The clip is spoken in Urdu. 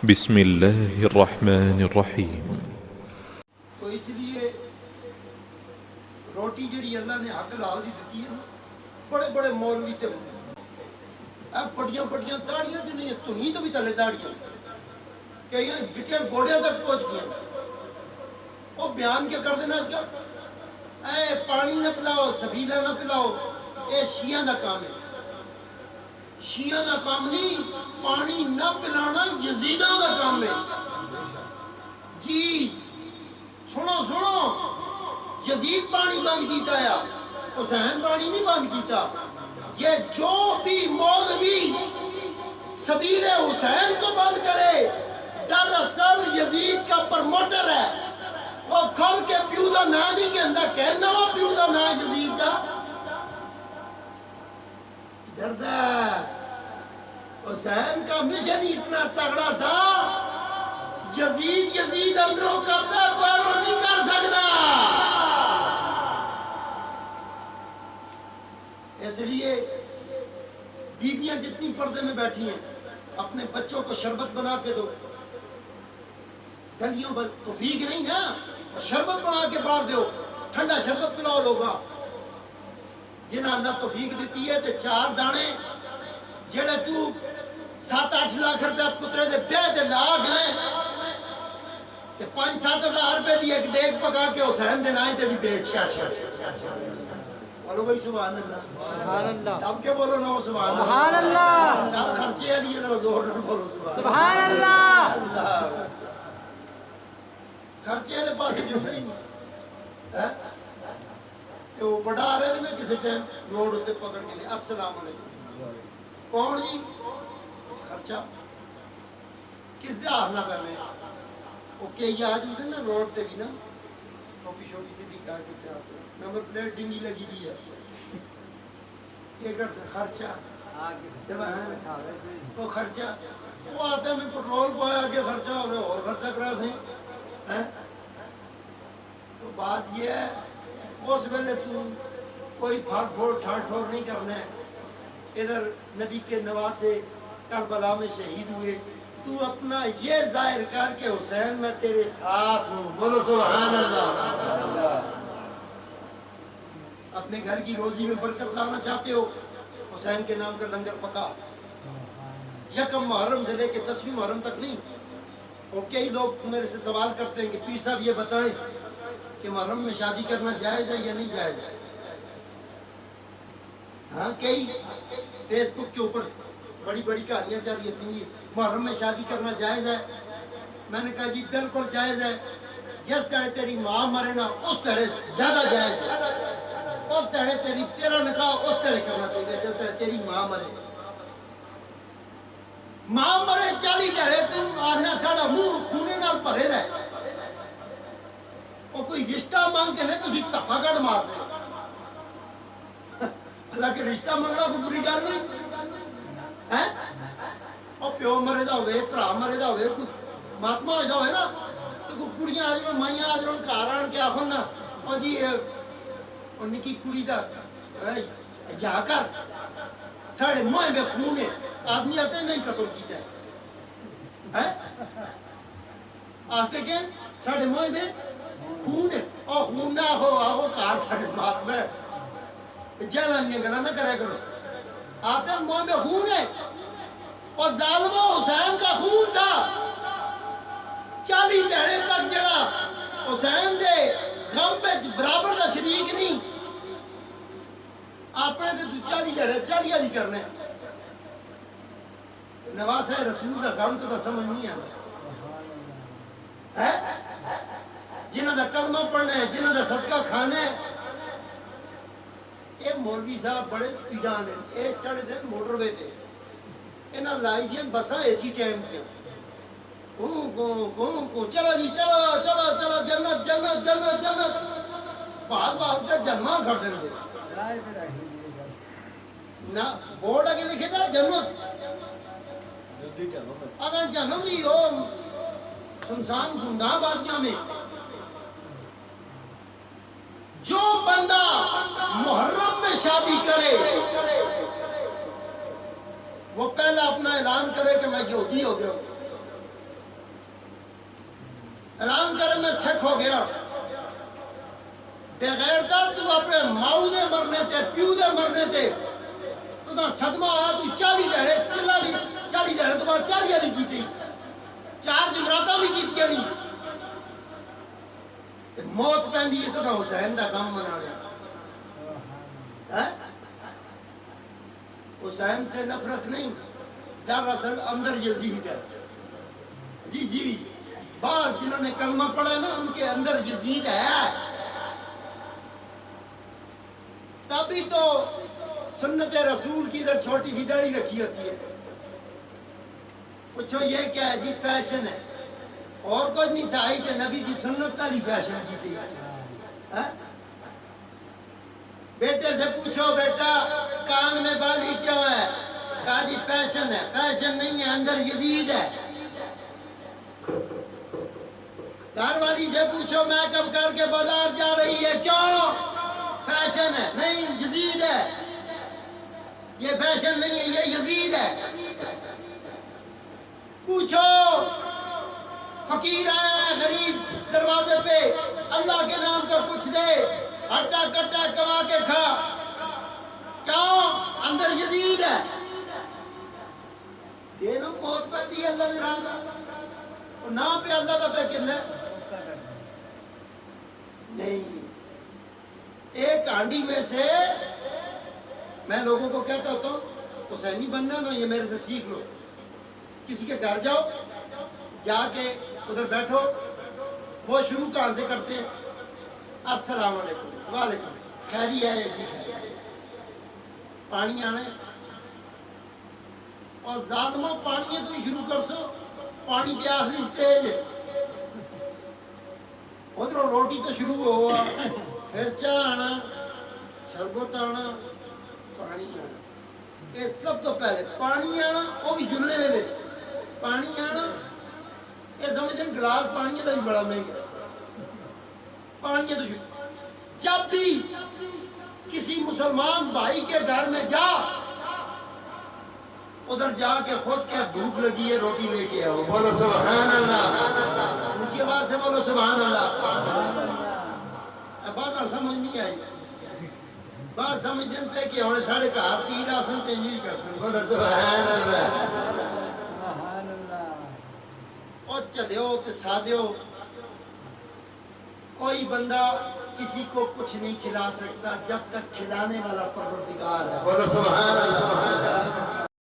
بسم اللہ الرحمن الرحیم۔ تو اس لیے روٹی جڑی اللہ نے حق لال دی دیتی ہے نا، بڑے بڑے مولوی تے بڑیاں بڑیاں داڑیاں جو نہیں تنی تو بھی تلے داڑیاں کئی گٹیاں گوڑیاں تک پہنچ گئی، وہ بیان کیا کر دینا آج کل، اے پانی نہ پلاؤ سبیلہ نہ پلاؤ، اے شیعہ دا کام ہے۔ شیعہ دا کام نہیں، پانی نہ پلانا یزیدہ دا کام ہے۔ جی سنو سنو، یزید پانی بند کیتا ہے، حسین پانی نہیں بند کیتا۔ یہ جو بھی مولوی سبیل حسین کو بند کرے دراصل یزید کا پرموٹر ہے۔ وہ کھل کے پیو دا نا نہیں کہ اندر کہنا وہ پیو دا نا یزید دا دردہ۔ حسین کا مشن ہی اتنا تگڑا تھا، یزید اندروں کرتا ہے باہروں نہیں کر سکتا۔ اس لیے بیویاں جتنی پردے میں بیٹھی ہیں اپنے بچوں کو شربت بنا کے دو، گلیوں پر توفیق نہیں نا، شربت بنا کے باہر دو، ٹھنڈا شربت پلاؤ لوگا۔ جنہیں اللہ توفیق دیتی ہے تے چار دانے جڑے تو 7-8 لاکھ روپے پترے دے بیع دے لاکھ ہیں تے 5-7 ہزار روپے دی ایک دیکھ پکا کے حسین دے نائیں تے بھی بیچ کے چھڑ۔ بولو بھائی سبحان اللہ، سبحان اللہ، دب کے بولو نا سبحان اللہ، کل خرچے علی ذرا زور نہ بولو سبحان اللہ۔ خرچے والے پاسے جو نہیں وہ بڑا رہے بھی نا کسی ٹائم روڈ اتنے پکڑ کے لئے السلام علیکم کون جی خرچہ کس دے آخنا پہ میں وہ کئی آج ہوتے نا روڈ تے بھی نا ٹوپی شوپی سے دکھا کے آتے نمبر پلیٹ ڈنگی لگی دی ہے یہ کر سے خرچہ وہ خرچہ وہ آتے ہیں پٹرول پایا آگے خرچہ ہو رہے اور خرچہ کرا سہیں تو بات یہ ہے اس ویلے تو کوئی پھل پھوڑ ٹھاڑ ٹھوڑ نہیں کرنا ہے۔ ادھر نبی کے نواسے کربلا میں شہید ہوئے، تو اپنا یہ ظاہر کر کے حسین میں تیرے ساتھ ہوں، بولو سبحان اللہ۔ اپنے گھر کی روزی میں برکت لانا چاہتے ہو، حسین کے نام کا لنگر پکا، یکم محرم سے لے کے 10ویں محرم تک نہیں۔ اور کئی لوگ میرے سے سوال کرتے ہیں کہ پیر صاحب یہ بتائیں کہ محرم میں شادی کرنا جائز ہے یا نہیں جائز ہے۔ ہاں کئی فیس بک کے اوپر بڑی بڑی کہانیاں چل رہی ہیں محرم میں شادی کرنا جائز ہے۔ میں نے کہا جی بالکل جائز ہے، جس طرح تیری ماں مرے نا اس طرح زیادہ جائز ہے، اس طرح تیرا نکاح اس طرح کرنا چاہیے جس طرح تیری ماں مرے۔ ماں مرے 40 دہڑے تو آنا ساڑا منہ خونے نال بھرے رہے، وہ کوئی رشتہ مانگ کے نہیں تسی تپا گڑ مار دے۔ اللہ کے رشتہ مانگنا کوئی بری گل نہیں، اور پیو مرے دا ہوئے، پرا مرے دا ہوئے، کوئی ماتما ہوئے دا ہوئے نا، تو کوئی کڑیاں آج میں مائیاں آج میں کار آن کے آخون نا اور جی اور نکی کڑی دا جا کر ساڑھے موئے بے خون ہے، آدمی آتے نہیں قتل کیتا ہے، آتے کہ ساڑھے موئے بے خون ہے، اور خون نہ ہو آہو کار ساڑھے ماتما ہے، جیلانیاں گلا نہ کرے کرو، آتے ہیں موئے بے خون ہے، اور ظالمہ حسین کا خون تھا۔ 40 دہڑے تک جڑا حسین دے غم پہ برابر دا شریک نہیں، آپ نے تو 40 دہڑے 40 بھی کرنے۔ نواسہ رسول دا غم تو دا سمجھ نہیں آنا ہے، جنہ دا کلمہ پڑھنا ہے، جنہ دا صدقہ کھانا ہے۔ اے مولوی صاحب بڑے سپیڈان ہیں، اے چڑھ دیں موٹر وے دے، انہاں لائی دیں بساں ایسی ٹائم پہ چلو جی چلو چلو چلو جنت جنت جنت جنت بہت بہت سے جنمہ گھڑ دیں گے نا، بورڈ آگے لکھے تھا جنت، اگر جنم بھی ہو سنسان گندہ بادیاں میں۔ جو بندہ محرم میں شادی کرے وہ پہلا اپنا اعلان کرے کہ میں یہودی ہو گیا ہوں، اعلان کرے میں سکھ ہو گیا بغیر تو اپنے ماؤ دے مرنے تے پیو دے مرنے تے تو دا صدمہ آیا تو 40 دہڑے چلا بھی 40 دہڑے تو بعد 40 بھی کیتی 4 جمراتاں بھی کیتیاں نہیں تے موت پیندی ہے تو دا حسین دا کام منا لیا حسین سے نفرت نہیں دراصل اندر یزید ہے جی جی بعض جنہوں نے کلمہ پڑھا ہے نا ان کے اندر یزید ہے تبھی تو سنت رسول کی ادھر چھوٹی سی داڑھی رکھی ہوتی ہے پوچھو یہ کیا ہے جی فیشن ہے اور کچھ نہیں دائی کہ نبی کی سنت والی فیشن کی تھی بیٹے سے پوچھو بیٹا کان میں بالی کیوں ہے کہا جی فیشن ہے فیشن نہیں ہے اندر یزید ہے گھر والی سے پوچھو میک اپ کر کے بازار جا رہی ہے کیوں فیشن ہے نہیں یزید ہے یہ فیشن نہیں ہے یہ یزید ہے پوچھو فقیر آیا ہے غریب دروازے پہ اللہ کے نام کا کچھ دے ہٹا کٹا کما کے کھا کیوں اندر یزید ہے دینا موت پہ دی اللہ نے راہ اور نہ پہ اللہ دا پہ کن ہے نہیں ایک ہانڈی میں سے میں لوگوں کو کہتا ہوتا ہوں حسینی بننا تو یہ میرے سے سیکھ لو کسی کے گھر جاؤ جا کے ادھر بیٹھو وہ شروع کہاں سے کرتے ہیں السلام علیکم وعلیکم السلام خیری ہے جی خیری پانی آنے اور ظالمہ پانی ہے تو ہی شروع کر سو پانی کی آخری سٹیج ہے ادھر روٹی تو شروع ہوا پھر چاہ آنا شربت آنا پانی آنا یہ سب تو پہلے پانی آنا وہ بھی جلنے ویلے پانی آنا یہ سمجھتے ہیں گلاس پانی کا بھی بڑا مہنگا پانی تو جب بھی کسی مسلمان بھائی کے گھر میں جا ادھر جا کے خود کیا بھوک لگی ہے روٹی لے کے آؤ بولو سبحان اللہ اونچی آواز سے بولو سبحان اللہ بات سمجھ نہیں آئی بات سمجھ دن پہ کہ ہمیں ساڑھے کہا پی رہا سن تے انجوی کر سن بولو سبحان اللہ سبحان اللہ اور چدیو تے سادیو کوئی بندہ کسی کو کچھ نہیں کھلا سکتا جب تک کھلانے والا پروردگار ہے بولو سبحان اللہ